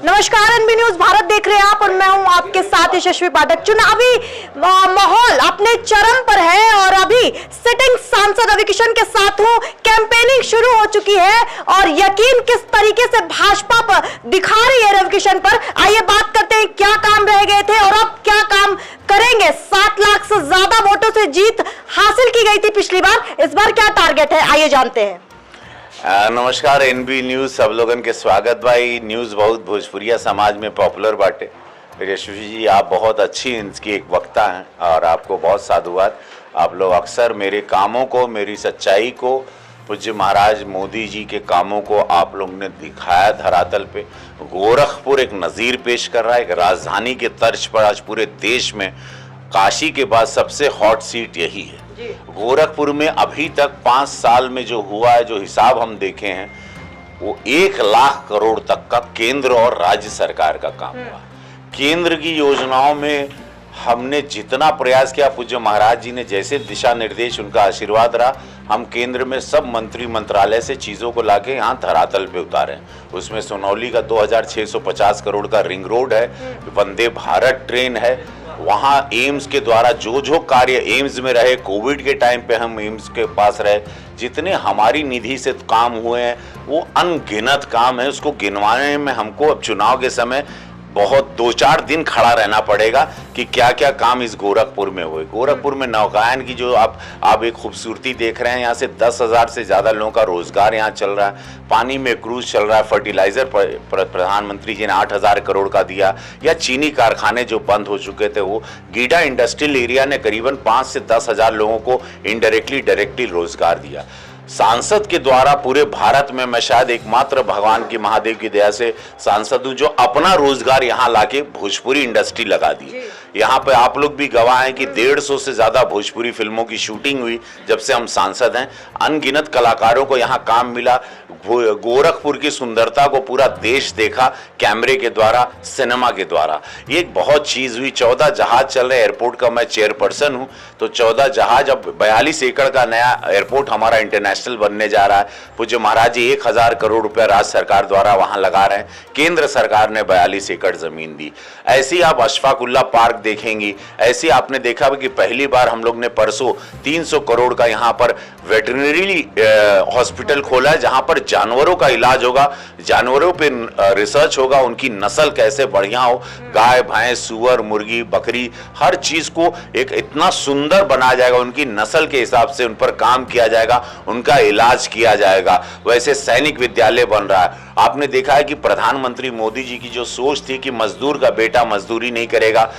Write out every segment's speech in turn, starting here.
नमस्कार, NB news Bharat देख रहे हैं आप और मैं हूं आपके साथ यशस्वी पाठक। चुनावी माहौल अपने चरम पर है और अभी सिटिंग सांसद रवि किशन के साथ हूं। कैंपेनिंग शुरू हो चुकी है और यकीन किस तरीके से भाजपा पर दिखा रही है रवि किशन पर। आइए बात करते हैं क्या काम रह गए थे और अब क्या काम करेंगे। 7 लाख से ज्यादा वोटों से जीत हासिल की गई थी पिछली बार, इस बार क्या टारगेट है, आइए जानते हैं। नमस्कार, एनबी न्यूज सब लोगन के स्वागत भाई। न्यूज़ बहुत भोजपुरिया समाज में पॉपुलर बाटे। यशस्वी जी, आप बहुत अच्छी इनकी एक वक्ता हैं और आपको बहुत साधुवाद। आप लोग अक्सर मेरे कामों को, मेरी सच्चाई को, पूज्य महाराज मोदी जी के कामों को आप लोग ने दिखाया धरातल पे। गोरखपुर एक नज़ीर पेश कर रहा है। एक राजधानी के तर्ज पर आज पूरे देश में काशी के बाद सबसे हॉट सीट यही है। गोरखपुर में अभी तक 5 साल में जो हुआ है, जो हिसाब हम देखे हैं, वो 1 लाख करोड़ तक का केंद्र और राज्य सरकार का काम हुआ। केंद्र की योजनाओं में हमने जितना प्रयास किया, पूज्य महाराज जी ने जैसे दिशा निर्देश, उनका आशीर्वाद रहा, हम केंद्र में सब मंत्री मंत्रालय से चीज़ों को लाके यहाँ धरातल पे उतारे। उसमें सोनौली का 2650 करोड़ का रिंग रोड है, वंदे भारत ट्रेन है, वहाँ एम्स के द्वारा जो जो कार्य एम्स में रहे, कोविड के टाइम पे हम एम्स के पास रहे, जितने हमारी निधि से काम हुए हैं वो अनगिनत काम है। उसको गिनवाने में हमको अब चुनाव के समय बहुत 2-4 दिन खड़ा रहना पड़ेगा कि क्या क्या काम इस गोरखपुर में हुए। गोरखपुर में नौकायन की जो आप एक खूबसूरती देख रहे हैं, यहाँ से 10,000 से ज़्यादा लोगों का रोजगार यहाँ चल रहा है। पानी में क्रूज चल रहा है। फर्टिलाइजर प्रधानमंत्री जी ने 8,000 करोड़ का दिया। या चीनी कारखाने जो बंद हो चुके थे, वो गीडा इंडस्ट्रियल एरिया ने करीबन 5 से 10,000 लोगों को इनडायरेक्टली डायरेक्टली रोजगार दिया। सांसद के द्वारा पूरे भारत में मैं शायद एकमात्र भगवान की महादेव की दया से सांसद हूं जो अपना रोजगार यहां लाके भोजपुरी इंडस्ट्री लगा दी। यहां पे आप लोग भी गवाह हैं कि 150 से ज्यादा भोजपुरी फिल्मों की शूटिंग हुई जब से हम सांसद हैं। अनगिनत कलाकारों को यहां काम मिला। गोरखपुर की सुंदरता को पूरा देश देखा कैमरे के द्वारा, सिनेमा के द्वारा। ये एक बहुत चीज हुई। 14 जहाज चल रहे। एयरपोर्ट का मैं चेयरपर्सन हूं, तो 14 जहाज, अब 42 एकड़ का नया एयरपोर्ट हमारा इंटरनेशनल बनने जा रहा है। पूज्य महाराज जी 1,000 करोड़ रुपया राज्य सरकार द्वारा वहां लगा रहे हैं। केंद्र सरकार ने 42 एकड़ जमीन दी। ऐसी आप अशफाकुल्ला पार्क देखेंगी। ऐसी आपने देखा कि पहली बार हम लोग ने परसों 300 करोड़ का यहाँ पर वेटरनरी हॉस्पिटल खोला है, जहां पर जानवरों का इलाज होगा, जानवरों पे रिसर्च होगा, उनकी नस्ल कैसे बढ़िया हो। गाय, भैंस, सुअर, मुर्गी, बकरी, हर चीज को एक इतना सुंदर बनाया जाएगा, उनकी नस्ल के हिसाब से उन पर काम किया जाएगा, उनका इलाज किया जाएगा। वैसे सैनिक विद्यालय बन रहा है। आपने देखा है कि प्रधानमंत्री मोदी जी की जो सोच थी कि मजदूर का बेटा मजदूरी नहीं करेगा,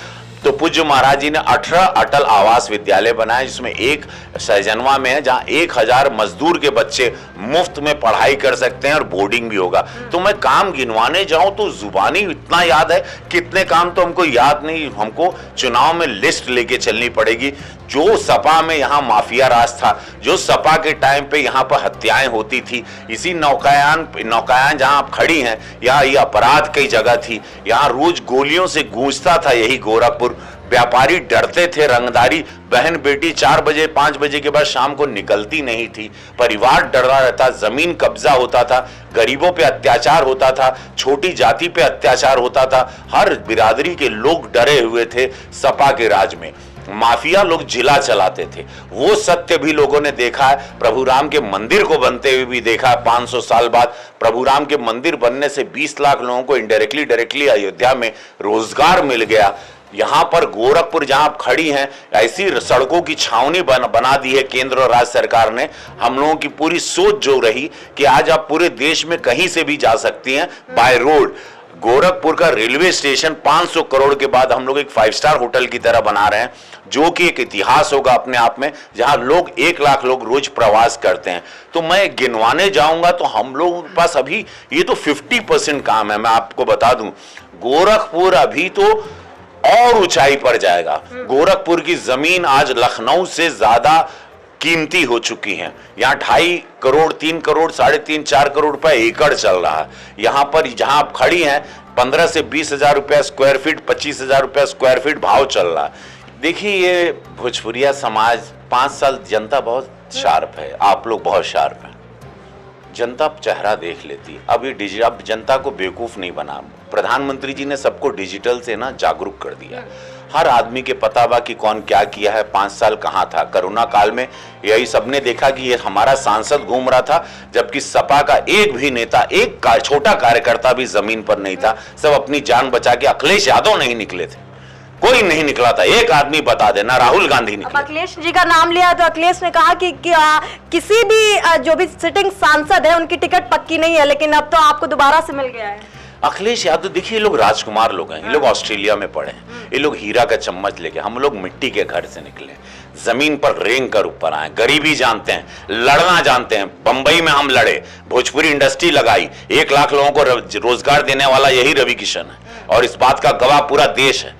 तो पूज्य महाराज जी ने 18 अटल आवास विद्यालय बनाए, जिसमें एक सहजनवा में है जहां 1,000 मजदूर के बच्चे मुफ्त में पढ़ाई कर सकते हैं और बोर्डिंग भी होगा। तो मैं काम गिनवाने जाऊं तो जुबानी इतना याद है, कितने काम तो हमको याद नहीं। हमको चुनाव में लिस्ट लेके चलनी पड़ेगी। जो सपा में यहाँ माफिया राज था, जो सपा के टाइम पे यहाँ पर हत्याएं होती थी, इसी नौकायान जहाँ आप खड़ी हैं, यहाँ ये अपराध की जगह थी। यहाँ रोज गोलियों से गूंजता था यही गोरखपुर। व्यापारी डरते थे। रंगदारी बहन बेटी 4 बजे 5 बजे के बाद शाम को निकलती नहीं थी। परिवार डरा रहता। जमीन कब्जा होता था। गरीबों पे अत्याचार होता था। छोटी जाति पे अत्याचार होता था। हर बिरादरी के लोग डरे हुए थे सपा के राज में। माफिया लोग जिला चलाते थे। वो सत्य भी लोगों ने देखा है। प्रभु राम के मंदिर को बनते हुए भी देखा है। 500 साल बाद प्रभु राम के मंदिर बनने से 20 लाख लोगों को इनडायरेक्टली डायरेक्टली अयोध्या में रोजगार मिल गया। यहाँ पर गोरखपुर जहाँ आप खड़ी हैं, ऐसी सड़कों की छावनी बना दी है केंद्र और राज्य सरकार ने। हम लोगों की पूरी सोच जो रही कि आज आप पूरे देश में कहीं से भी जा सकती हैं बाय रोड। गोरखपुर का रेलवे स्टेशन 500 करोड़ के बाद हम लोग एक 5 स्टार होटल की तरह बना रहे हैं, जो कि एक इतिहास होगा अपने आप में, जहां लोग 1 लाख लोग रोज प्रवास करते हैं। तो मैं गिनवाने जाऊंगा तो हम लोगों के पास अभी ये तो 50% काम है। मैं आपको बता दूं, गोरखपुर अभी तो और ऊंचाई पर जाएगा। गोरखपुर की जमीन आज लखनऊ से ज्यादा कीमती हो चुकी हैं। यहाँ 2.5 करोड़, 3 करोड़, 3.5, 4 करोड़ रुपए एकड़ चल रहा है। यहाँ पर जहां आप खड़ी हैं 15 से 20,000 रुपया स्क्वायर फीट, 25,000 रुपया स्क्वायर फीट भाव चल रहा है। देखिए, ये भोजपुरिया समाज 5 साल जनता बहुत शार्प है। आप लोग बहुत शार्प हैं। जनता चेहरा देख लेती। अब जनता को बेवकूफ नहीं बना प्रधानमंत्री जी ने सबको डिजिटल से ना जागरूक कर दिया। हर आदमी के पता बा कि कौन क्या किया है, 5 साल कहाँ था। कोरोना काल में यही सबने देखा कि ये हमारा सांसद घूम रहा था, जबकि सपा का एक भी नेता, एक छोटा कार्यकर्ता भी जमीन पर नहीं था। सब अपनी जान बचा के, अखिलेश यादव नहीं निकले थे, कोई नहीं निकला था। एक आदमी बता देना, राहुल गांधी निकले। अखिलेश जी का नाम लिया तो अखिलेश ने कहा कि किसी भी जो भी सिटिंग सांसद है उनकी टिकट पक्की नहीं है, लेकिन अब तो आपको दोबारा से मिल गया है। अखिलेश यादव देखिए, ये लोग राजकुमार लोग हैं, ये लोग ऑस्ट्रेलिया में पढ़े हैं, ये लोग हीरा का चम्मच लेके, हम लोग मिट्टी के घर से निकले, जमीन पर रेंग कर ऊपर आए, गरीबी जानते हैं, लड़ना जानते हैं। बंबई में हम लड़े, भोजपुरी इंडस्ट्री लगाई, 1 लाख लोगों को रोजगार देने वाला यही रवि किशन है, और इस बात का गवाह पूरा देश है।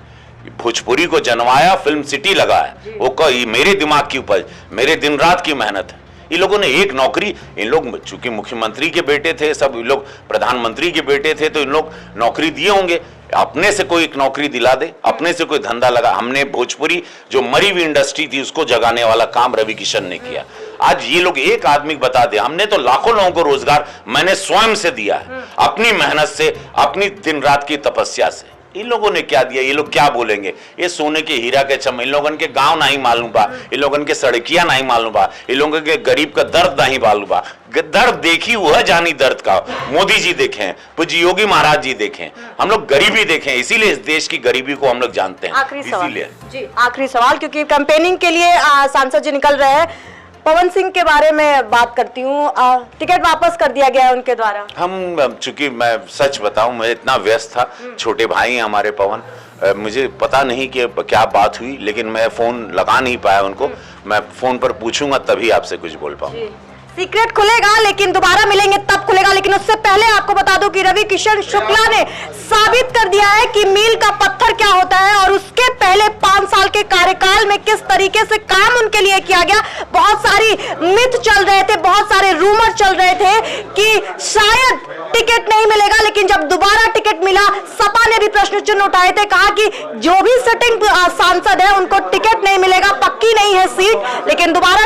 भोजपुरी को जनवाया, फिल्म सिटी लगाया, वो मेरे दिमाग की उपज, मेरे दिन रात की मेहनत है। इन लोगों ने एक नौकरी, इन लोग चूंकि मुख्यमंत्री के बेटे थे, सब इन लोग प्रधानमंत्री के बेटे थे, तो इन लोग नौकरी दिए होंगे। अपने से कोई एक नौकरी दिला दे, अपने से कोई धंधा लगा। हमने भोजपुरी जो मरी हुई इंडस्ट्री थी उसको जगाने वाला काम रवि किशन ने किया। आज ये लोग एक आदमी बता दे, हमने तो लाखों लोगों को रोजगार मैंने स्वयं से दिया है, अपनी मेहनत से, अपनी दिन रात की तपस्या से। इन लोगों ने क्या दिया, ये लोग क्या बोलेंगे? ये सोने के हीरा के चम, इन लोगों के गांव नहीं मालूम बा, इन लोगों के सड़कियां नहीं मालूम बा, इन लोगों के गरीब का दर्द नहीं मालूम बा। दर्द देखी वह जानी दर्द का। मोदी जी देखें, पूज्य योगी महाराज जी देखें, हम लोग गरीबी देखें, इसीलिए इस देश की गरीबी को हम लोग जानते हैं। आखिरी सवाल जी, आखिरी सवाल, क्योंकि कैंपेनिंग के लिए सांसद जी निकल रहे हैं। पवन सिंह के बारे में बात करती हूँ, टिकट वापस कर दिया गया है उनके द्वारा। हम चूंकि मैं सच बताऊं, मैं इतना व्यस्त था, छोटे भाई हैं हमारे पवन, मुझे पता नहीं कि क्या बात हुई, लेकिन मैं फोन लगा नहीं पाया उनको। मैं फोन पर पूछूंगा तभी आपसे कुछ बोल पाऊंगा। सीक्रेट खुलेगा, लेकिन दोबारा मिलेंगे तब खुलेगा। लेकिन उससे पहले आपको बता दूं कि रवि किशन शुक्ला ने साबित कर दिया है कि मील का पत्थर क्या होता है, और उसके पहले 5 साल के कार्यकाल में किस तरीके से काम उनके लिए किया गया। बहुत सारी मिथ चल रहे थे, बहुत सारे रूमर चल रहे थे कि शायद टिकट नहीं मिलेगा, लेकिन जब दोबारा टिकट मिला, सपा ने भी प्रश्न चिन्ह उठाए थे, कहा कि जो भी सिटिंग सांसद है उनको टिकट नहीं मिलेगा, पक्की नहीं है सीट। लेकिन दोबारा